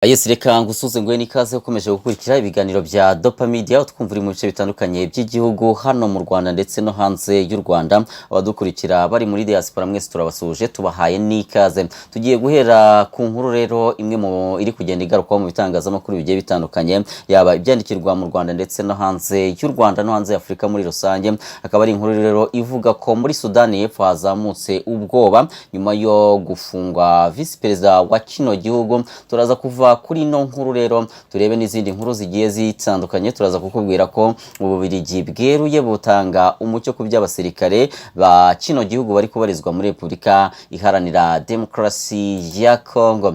Yes, reka ngusuze ngwe nikaze ukomeje gukurikira ibiganiro bya Dopa Media utwumvira mu bice bitandukanye by'igihugu hano mu Rwanda ndetse no hanze y'u Rwanda. Abadukurikira bari muri diaspora mwese turabasuje tubahaye nikaze. Tugiye guhera ku nkuru rero imwe mu iri kugenda igaruka mu bitangazamakuru bigiye bitandukanye yaba ibyandikirwa mu Rwanda ndetse no hanze y'u Rwanda no hanze Afrika muri rusange. Akaba ari inkuru rero ivuga ko muri Sudan Yepfo hazamutse ubwoba nyuma yo gufungwa Visi Perezida wa kino gihugu. Turaza kuva kuri no nkuru rero turebe n'izindi nkuru zigiye zitandukanye. Turaza kukubwira ko Bubuligi bweruye butanga umucyo ku by'abasirikare ba kino gihugu bari kubarizwa muri Repubulika Iharanira Demokarasi ya Congo.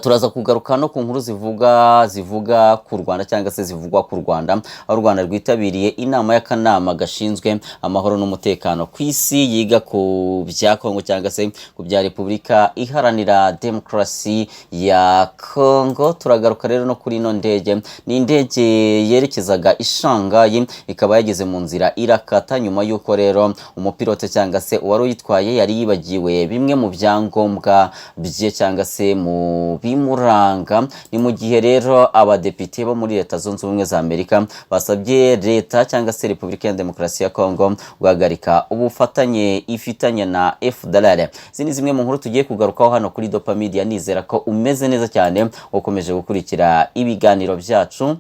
Turaza kugaruka no ku nkuru zivuga ku Rwanda cyangwa se zivugwa ku Rwanda, aho u Rwanda rwitabiriye inama y'akanama gashinzwe amahoro n'umutekano ku isi yiga ku bya Congo cyangwa se ku bya Repubulika Iharanira Demokarasi ya Congo. Turagaruka rero no kuri no ndege, ni indege yerekezaga Ishangayi ikaba yageze mu nzira irakata nyuma y'uko rero umupilote cyangwa se uwari uyitwaye yari yibagiwe bimwe mu byangombwa bye cyangwa se mu bimuranga. Ni mu gihe rero abadepite bo muri Leta Zunze Ubumwe za Amerika basabye leta cyangwa se Repubulika ya Demokarasi ya Congo guhagarika ubufatanye ifitanye na FDLR. Izi ni zimwe mu nkuru tugiye kugarukaho hano kuri Dopa Media. Nizera ko umeze neza cyane ukomeje gukurikira ibiganiro byacu.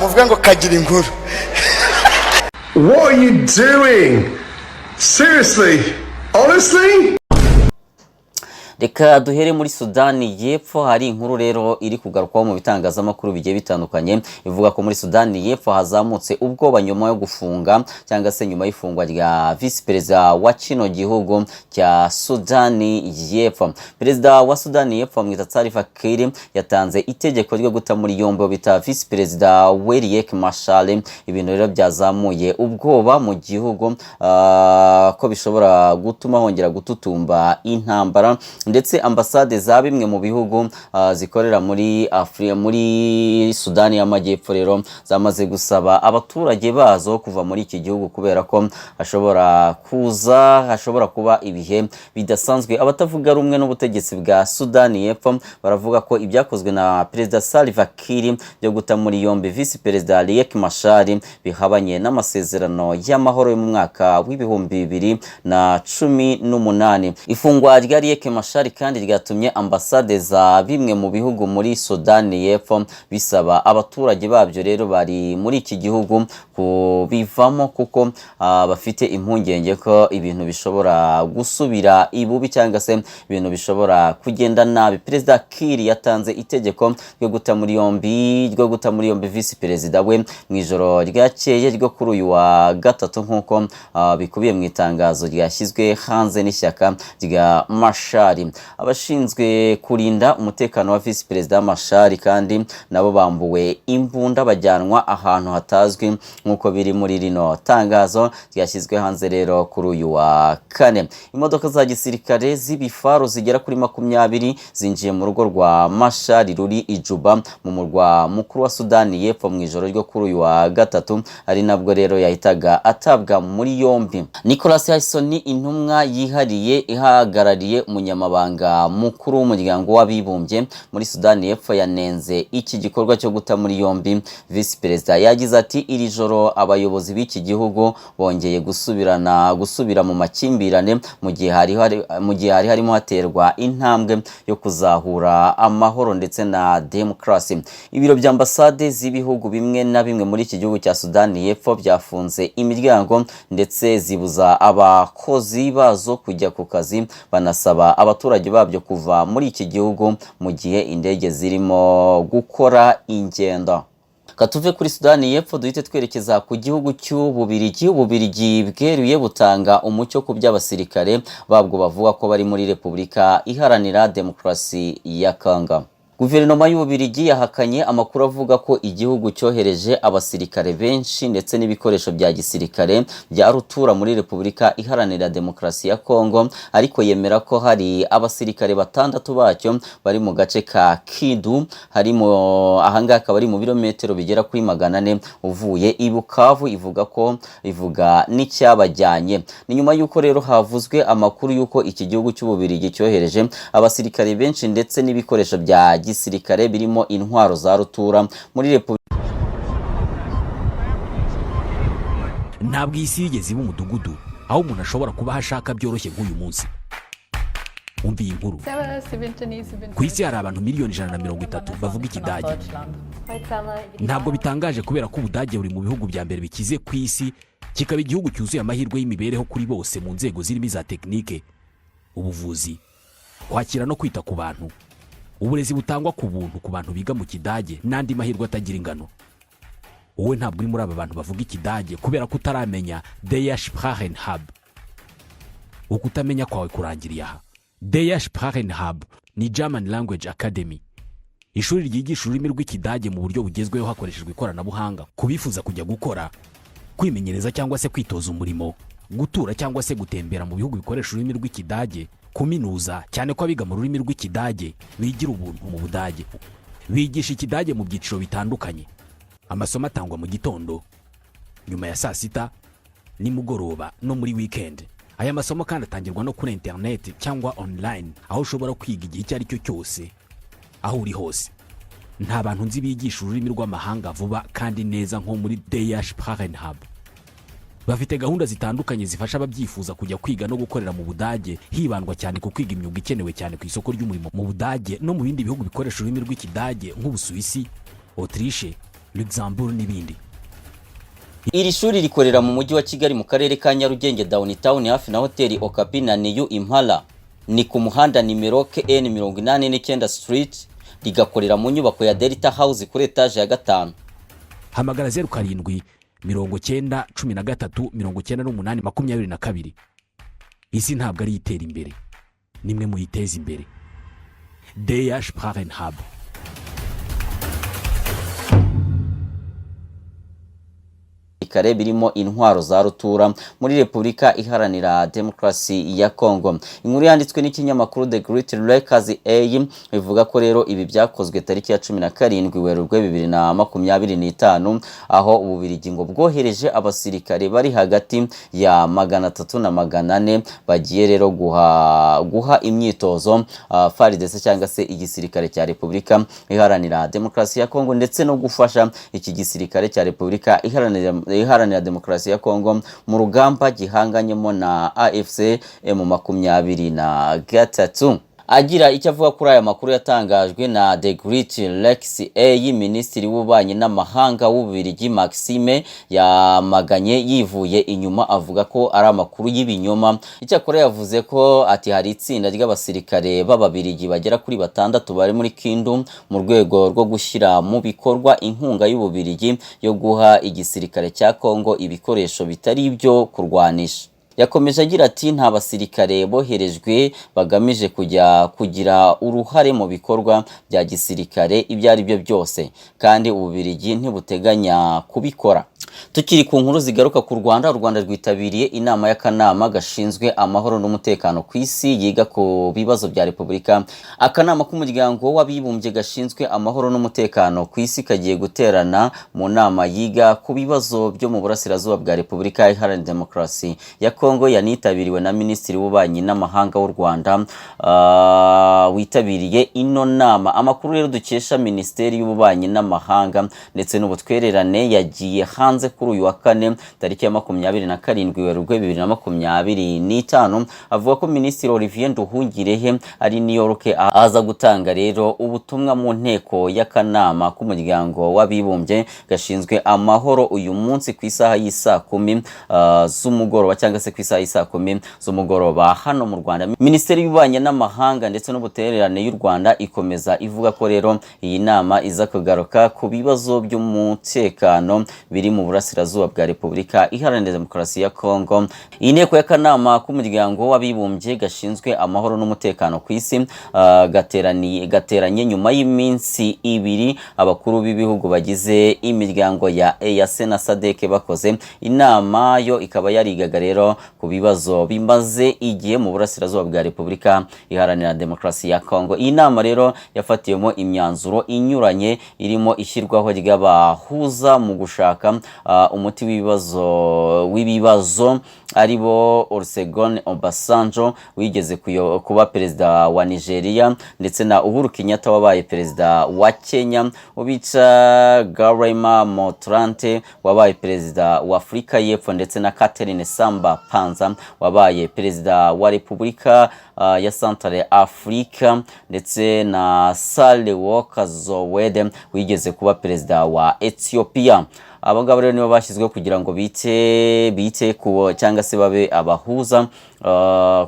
Muvuga ngo kagira inkuru. What are you doing? Seriously? Honestly? Reka duhere muri Sudan Yepfo. Hari inkuru rero iri kugarukwaho mu bitangazamakuru bigiye bitandukanye ivuga ko muri Sudan Yepfo hazamutse ubwoba nyuma yo gufunga cyangwa se nyuma y'ifungwa rya Visi Perezida wa kino gihugu cya Sudan Yepfo. Perezida wa Sudan Yepfo Salva Kiir yatanze itegeko ryo guta muri yombi bita Visi Perezida Machar. Ibintu rero byazamuye ubwoba mu gihugu ko bishobora gutuma hongera gututumba intambara, ndetse ambasade za bimwe mu bihugu zikorera muri muri Sudan y'Amajyepfo rero zamaze gusaba abaturage bazo kuva muri iki gihugu kubera ko hashobora kuba ibihe bidasanzwe. Abatavuga rumwe n'ubutegetsi bwa Sudan Yepfo baravuga ko ibyakozwe na Perezida Salva Kiir byo guta muri yombi Visi Perezida Machar bihabanye n'amasezerano y'amahoro yo mu mwaka w'ibihumbi 2018. Ifungwa rya Machar kandi ryatumye ambasade za bimwe mu bihugu muri Sudan Yepfo bisaba abaturage babyo rero bari muri iki gihugu kubivamo kuko bafite impungenge ko ibintu bishobora gusubira ibubi cyangwa se ibintu bishobora kugenda nabi. Perezida Kiir yatanze itegeko ryo guta muri yombi Visi Perezida we mu ijoro ryakeye ryo kuri uyu wa gatatu nk'uko bikubiye mu itangazo ryashyizwe hanze n'ishyaka rya Machar. Abashinzwe kurinda umutekano wa Visi Perezida Machar kandi nabo bambuwe imbunda bajyanwa ahantu hatazwi nk'uko biri muri rino tangazo ryashyizwe hanze rero kuri uyu wa kane. Imodoka za gisirikare z'ibifaru zigera kuri 20 zinjiye mu rugo rwa Machar ruri Ijuba mu murwa mukuru wa Sudan Yepfo mu ijoro ryo kuri uyu wa gatatu, ari nabwo rero yahitaga atabwa muri yombi. Nicholas Hayson, intumwa yihariye ihagarariye umunyamabanga mukuru w'umuryango w'abibumbye muri Sudan Yepfo, yanenze iki gikorwa cyo guta muri yombi Visi Perezida. Yagize ati iri joro abayobozi b'iki gihugu bongeye gusubira mu makimbirane mu gihe hari harimo haterwa intambwe yo kuzahura amahoro ndetse na demokarasi. Ibiro bya ambasade z'ibihugu bimwe na bimwe muri iki gihugu cya Sudan Yepfo byafunze imiryango ndetse zibuza abakozi bazo kujya ku kazi, banasaba abaturage babyo kuva muri iki gihugu mu gihe indege zirimo gukora ingendo. Katuve kuri Sudan Yepfo duhite twerekeza ku gihugu cy'Ububuligi. Ububuligi bweruye butanga umucyo ku by'abasirikare babwo bavuga ko bari muri Repubulika Iharanira Demokarasi ya Congo. Guverinoma y'Ububirigi yahakanye amakuru avuga ko igihugu cyohereje abasirikare benshi ndetse n'ibikoresho bya gisirikare bya rutura muri Repubulika Iharanira Demokarasi ya Congo, ariko yemera ko hari abasirikare batandatu bacyo bari mu gace ka Kidu, harimo ahanga akaba ari mu birometero bigera kuri 400 uvuye i Bukavu. Ivuga n'icyabajyanye. Ni nyuma yuko rero havuzwe amakuru yuko iki gihugu cy'Ububirigi cyohereje abasirikare benshi ndetse n'ibikoresho bya gisirikare birimo intwaro za rutura muri Repubulika. Ntabwo isi yigeze iba umudugudu aho umuntu ashobora kuba hashaka byoroshye nk'uyu munsi. Umva iyi nkuru. Ku isi hari abantu miliyoni 130 bavuga ikidage. Ntabwo bitangaje kubera ko Ubudage buri mu bihugu bya mbere bikize ku isi, kikaba igihugu cyuzuye amahirwe y'imibereho kuri bose mu nzego zirimo za tekinike, ubuvuzi, kwakira no kwita ku bantu, uburezi butangwa ku buntu ku bantu biga mu kidage n'andi mahirwe atagira ingano. Wowe ntabwo uri muri aba bantu bavuga ikidage kubera ko utaramenya Der Sprachenhub. Ukutamenya kwawe kurangiriye aha. Der Sprachenhub ni German Language Academy, ishuri ryigisha ururimi rw'ikidage mu buryo bugezweho hakoreshejwe ikoranabuhanga. Kubifuza kujya gukora, kwimenyereza cyangwa se kwitoza umurimo, gutura cyangwa se gutembera mu bihugu bikoresha ururimi rw'ikidage, kuminuza, cyane ko abiga mu rurimi rw'ikidage bigira ubuntu mu Budage. Bigisha ikidage mu byiciro bitandukanye. Amasomo atangwa mu gitondo, nyuma ya saa sita, nimugoroba no muri weekend. Aya masomo kandi atangirwa no kuri internet cyangwa online, aho ushobora kwiga igihe icyo ari cyo cyose aho uri hose. Nta bantu nzi bigisha ururimi rw'amahanga vuba kandi neza nko muri Der Sprachenhub. Bafite gahunda zitandukanye zifasha ababyifuza kujya kwiga no gukorera mu Budage, hibandwa cyane ku kwiga imyuga ikenewe cyane ku isoko ry'umurimo mu Budage no mu bindi bihugu bikoresha ururimi rw'ikidage nk'Ubusuwisi, Autriche, Luxembourg n'ibindi. Iri shuri rikorera mu mujyi wa Kigali mu karere ka Nyarugenge downtown hafi na hoteli Okapi na New Impala. Ni ku muhanda nimero KN 89 Street, rigakorera mu nyubako ya Delta House kuri etage ya 5. Hamagara 07 90 13 98 22. Isi ntabwo ari itera imbere, nimwe muyiteza imbere. Der Sprachenhub. Kare birimo intwaro za rutura muri Repubulika Iharanira Demokarasi ya Congo. Inkuru yanditswe n'ikinyamakuru The Great Lakers A bivuga ko rero ibi byakozwe tariki ya 17 Werurwe 2025, aho Ububirigi ngo bwohereje abasirikare bari hagati ya 300 na 400 bagiye rero guha imyitozo FARDC cyangwa se igisirikare cya Repubulika Iharanira Demokarasi ya Congo, ndetse no gufasha iki gisirikare cya Repubulika Iharanira Demokarasi ya Congo mu rugamba gihanganyemo na AFC M23. Agira icyo avuga kuri aya makuru yatangajwe na The Great Lakers A, Minisitiri w'Ububanyi n'Amahanga w'Ububirigi Maxime yamaganye yivuye inyuma, avuga ko ari amakuru y'ibinyoma. Icyakora yavuze ko ati hari itsinda ry'abasirikare b'Ababirigi bagera kuri 6 bari muri Kindu mu rwego rwo gushyira mu bikorwa inkunga y'Ububirigi yo guha igisirikare cya Congo ibikoresho bitari ibyo kurwanisha. Yakomeje agira ati nta basirikare boherejwe bagamije kugira uruhare mu bikorwa bya gisirikare ibyo ari byo byose, kandi Ububirigi ntibuteganya kubikora. Tukiri ku nkuru zigaruka ku Rwanda, u Rwanda rwitabiriye inama y'akanama gashinzwe amahoro n'umutekano ku isi yiga ku bibazo bya Repubulika. Akanama k'umuryango w'abibumbye gashinzwe amahoro n'umutekano ku isi kagiye guterana mu nama yiga ku bibazo byo mu burasirazuba bwa Repubulika Iharanira Demokarasi ya Congo, yanitabiriwe na Minisitiri w'Ububanyi n'Amahanga w'u Rwanda witabiriye ino nama. Amakuru rero dukesha Minisiteri y'Ububanyi n'Amahanga ndetse n'ubutwererane yagiye hanze kuri uyu wa kane tariki ya 27 Werurwe 2025, avuga ko Minisitiri Olivier Nduhungirehe ari New York aza gutanga rero ubutumwa mu nteko y'akanama k'umuryango w'abibumbye gashinzwe amahoro uyu munsi ku isaha y'isa 10 z'umugoroba cyangwa se ku isaha y'isa 10 z'umugoroba hano mu Rwanda. Minisiteri y'Ububanyi n'Amahanga ndetse n'ubutererane y'u Rwanda ikomeza ivuga ko rero iyi nama iza kugaruka ku bibazo by'umutekano biri mu burasirazuba bwa Repubulika Iharanira Demokarasi ya Congo. Inteko y'akanama k'umuryango w'abibumbye gashinzwe amahoro n'umutekano ku isi gateranye nyuma y'iminsi ibiri abakuru b'ibihugu bagize imiryango ya EAC na SADC bakoze inama yo ikaba yarigaga rero ku bibazo bimaze igihe mu burasirazuba bwa Repubulika Iharanira Demokarasi ya Congo. Iyi nama rero yafatiyemo imyanzuro inyuranye irimo ishyirwaho ry'abahuza mu gushaka umuti w'ibibazo aribo Olusegun Obasanjo wigeze kuba perezida wa Nigeria ndetse na Uhuru Kenyatta wabaye perezida wa Kenya, ubica Garema Motlanthe wabaye perezida wa Afrika y'Epfo ndetse na Catherine Samba Panza wabaye perezida wa Repubulika ya Central Africa ndetse na Sahle-Work Zewde wigeze kuba perezida wa Ethiopia. Abagabo rero nibo bashyizwe kugira ngo bite ku cyangwa se babe abahuza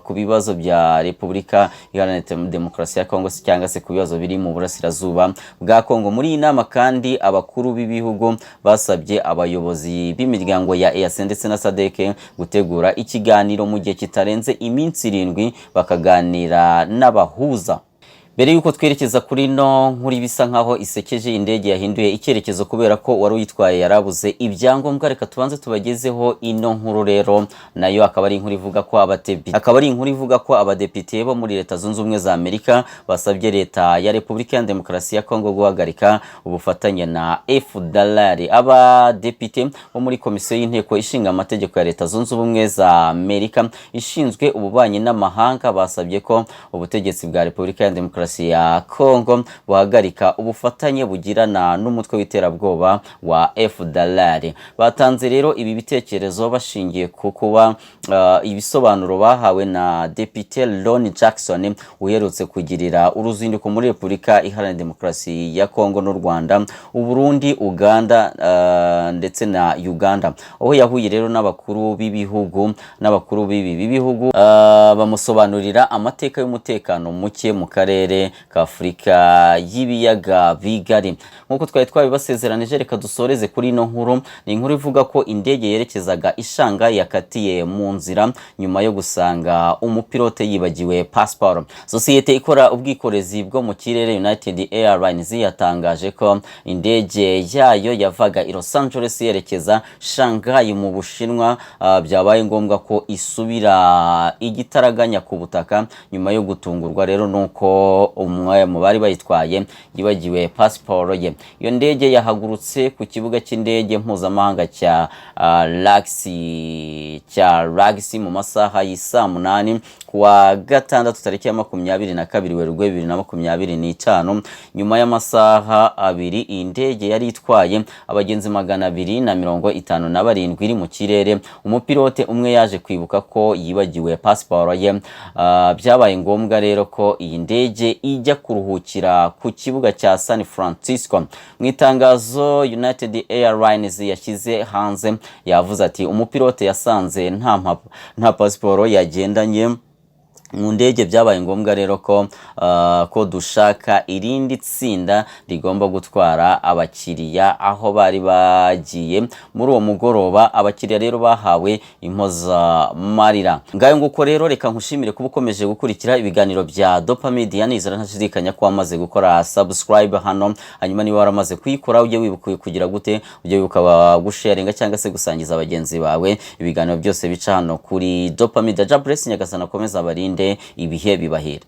ku bibazo bya Repubulika Iharanira Demokarasi ya Congo cyangwa se ku bibazo biri mu burasirazuba bwa Congo. Muri iyi nama kandi abakuru b'ibihugu basabye abayobozi b'imiryango ya EAC ndetse na SADC gutegura ikiganiro mu gihe kitarenze iminsi 7 bakaganira n'abahuza. Mbere yuko twerekeza kuri no nkuri bisa nkaho isekeje, indege yahinduye icyerekezo kubera ko wari uyitwaye yarabuze ibyangombwa. Reka tubanze tubagezeho ino nkuru rero, nayo akaba ari inkuru ivuga ko abadepite bo muri Leta Zunze Ubumwe za Amerika basabye leta ya Repubulika ya Demokarasi ya Congo guhagarika ubufatanye na FDLR. Abadepite bo muri komisiyo y'inteko ishinga amategeko ya Leta Zunze Ubumwe za Amerika ishinzwe ububanyi n'amahanga basabye ko ubutegetsi bwa Repubulika ya Demokarasi ya Congo buhagarika ubufatanye bugirana n'umutwe w'iterabwoba wa FDLR. Batanze rero ibi bitekerezo bashingiye ku kuba ibisobanuro bahawe na Depite Ron Jackson uherutse kugirira uruzinduko muri Repubulika Iharanira Demokarasi ya Congo n'u Rwanda, Uburundi, Uganda ndetse na Uganda, aho yahuye rero n'abakuru b'ibihugu bamusobanurira amateka y'umutekano muke mu karere ka Afurika y'ibiyaga bigari. Nkuko twari twabibasezeranije, reka dusoreze kuri ino nkuru. Ni inkuru ivuga ko indege yerekezaga ishanga yakatiye mu nzira nyuma yo gusanga umupilote yibagiwe passport. Sosiyete ikora ubwikorezi bwo mu kirere United Airlines yatangaje ko indege yayo yavaga i Los Angeles yerekeza Shanghai mu Bushinwa byabaye ngombwa ko isubira igitaraganya ku butaka nyuma yo gutungurwa rero nuko umwe mu bari bayitwaye yibagiwe passport ye. Iyo ndege yahagurutse ku kibuga cy'indege mpuzamahanga cya Laxi mu masaha y'isa 8 kuwa gatandatu tariki ya 22 Werurwe 2025. Nyuma y'amasaha abiri indege yari itwaye abagenzi 257 iri mu kirere. Umupilote umwe yaje kwibuka ko yibagiwe passport ye. Byabaye ngombwa rero ko iyi ndege ijya kuruhukira ku kibuga cya San Francisco. Mu itangazo United Airlines yashyize hanze yavuze ati umupilote yasanze nta passport yagendanye mu ndege. Byabaye ngombwa rero ko dushaka irindi tsinda rigomba gutwara abakiriya aho bari bagiye muri uwo mugoroba. Abakiriya rero bahawe impozamarira. Ngayo nguko rero, reka nkushimire kuba ukomeje gukurikira ibiganiro bya Dopamedia. Nizera ntashidikanya ko wamaze gukora subscribe hano, hanyuma niba waramaze kuyikora ujye wibuka kugira gute, ujye wibuka gusharinga cyangwa se gusangiza abagenzi bawe ibiganiro byose bica hano kuri Dopamedia. Jabless Nyagasana akomeza abarinde ibihe bibahera.